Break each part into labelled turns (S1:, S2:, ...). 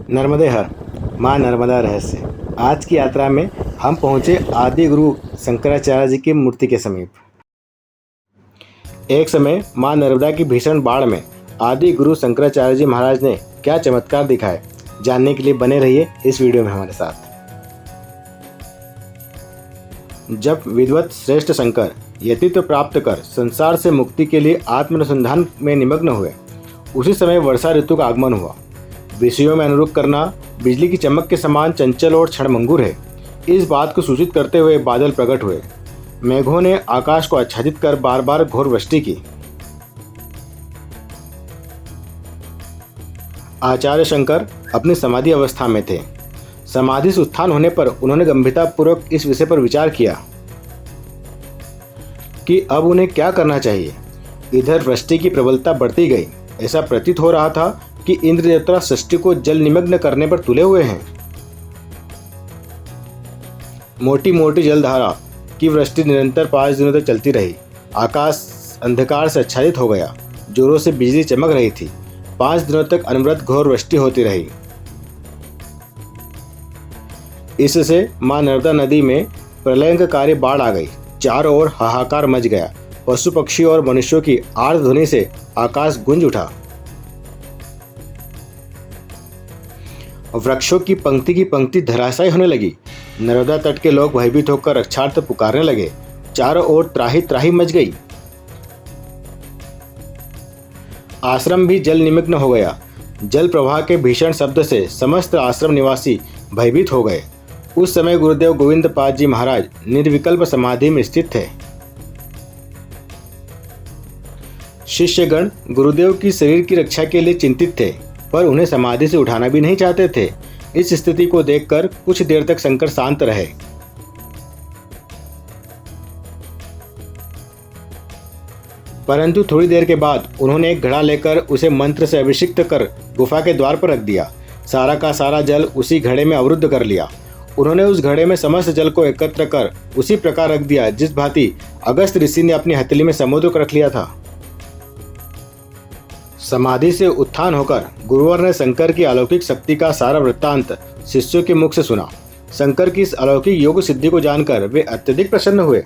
S1: नर्मदे हर माँ नर्मदा रहस्य। आज की यात्रा में हम पहुँचे आदि गुरु शंकराचार्य जी की मूर्ति के समीप। एक समय माँ नर्मदा की भीषण बाढ़ में आदि गुरु शंकराचार्य जी महाराज ने क्या चमत्कार दिखाए, जानने के लिए बने रहिए इस वीडियो में हमारे साथ। जब विद्वत श्रेष्ठ शंकर यतित्व प्राप्त कर संसार से मुक्ति के लिए आत्मानुसंधान में निमग्न हुए, उसी समय वर्षा ऋतु का आगमन हुआ। विषयों में अनुरूप करना बिजली की चमक के समान चंचल और क्षणभंगुर है। इस बात को सूचित करते हुए बादल प्रकट हुए। मेघों ने आकाश को आच्छादित कर बार बार घोर वृष्टि की। आचार्य शंकर अपनी समाधि अवस्था में थे। समाधि से उत्थान होने पर उन्होंने गंभीरतापूर्वक इस विषय पर विचार किया कि अब उन्हें क्या करना चाहिए। इधर वृष्टि की प्रबलता बढ़ती गई। ऐसा प्रतीत हो रहा था कि इंद्र देवता सृष्टि को जल निमग्न करने पर तुले हुए हैं। मोटी मोटी जलधारा की वृष्टि निरंतर 5 दिनों तक चलती रही। आकाश अंधकार से आच्छादित हो गया। जोरों से बिजली चमक रही थी। 5 दिनों तक अनवरत घोर वृष्टि होती रही। इससे मां नर्मदा नदी में प्रलयंककारी बाढ़ आ गई। चारों ओर हाहाकार मच गया। पशु पक्षी और मनुष्यों की आर्त ध्वनि से आकाश गूंज उठा। वृक्षों की पंक्ति धराशायी होने लगी। नर्मदा तट के लोग भयभीत होकर रक्षार्थ पुकारने लगे। चारों ओर त्राही त्राही मच गई। आश्रम भी जल निमग्न हो गया। जल प्रवाह के भीषण शब्द से समस्त आश्रम निवासी भयभीत हो गए। उस समय गुरुदेव गोविंद पाद जी महाराज निर्विकल्प समाधि में स्थित थे। शिष्यगण गुरुदेव की शरीर की रक्षा के लिए चिंतित थे, पर उन्हें समाधि से उठाना भी नहीं चाहते थे। इस स्थिति को देखकर कुछ देर तक शंकर शांत रहे। परंतु थोड़ी देर के बाद उन्होंने एक घड़ा लेकर उसे मंत्र से अभिषिक्त कर गुफा के द्वार पर रख दिया। सारा का सारा जल उसी घड़े में अवरुद्ध कर लिया। उन्होंने उस घड़े में समस्त जल को एकत्र कर उसी प्रकार रख दिया जिस भांति अगस्त ऋषि ने अपनी हथेली में समुद्र को रख लिया था। समाधि से उत्थान होकर गुरुवर ने शंकर की अलौकिक शक्ति का सारा वृत्तांत शिष्यों के मुख से सुना। शंकर की इस अलौकिक योग सिद्धि को जानकर वे अत्यधिक प्रसन्न हुए।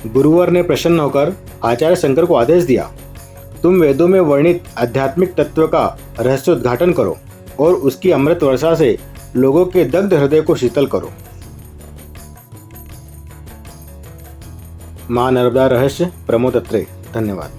S1: गुरुवर ने प्रसन्न होकर आचार्य शंकर को आदेश दिया, तुम वेदों में वर्णित आध्यात्मिक तत्व का रहस्योद्घाटन करो और उसकी अमृत वर्षा से लोगों के दग्ध हृदय को शीतल करो। मां नर्मदा रहस्य प्रमोद अत्रे। धन्यवाद।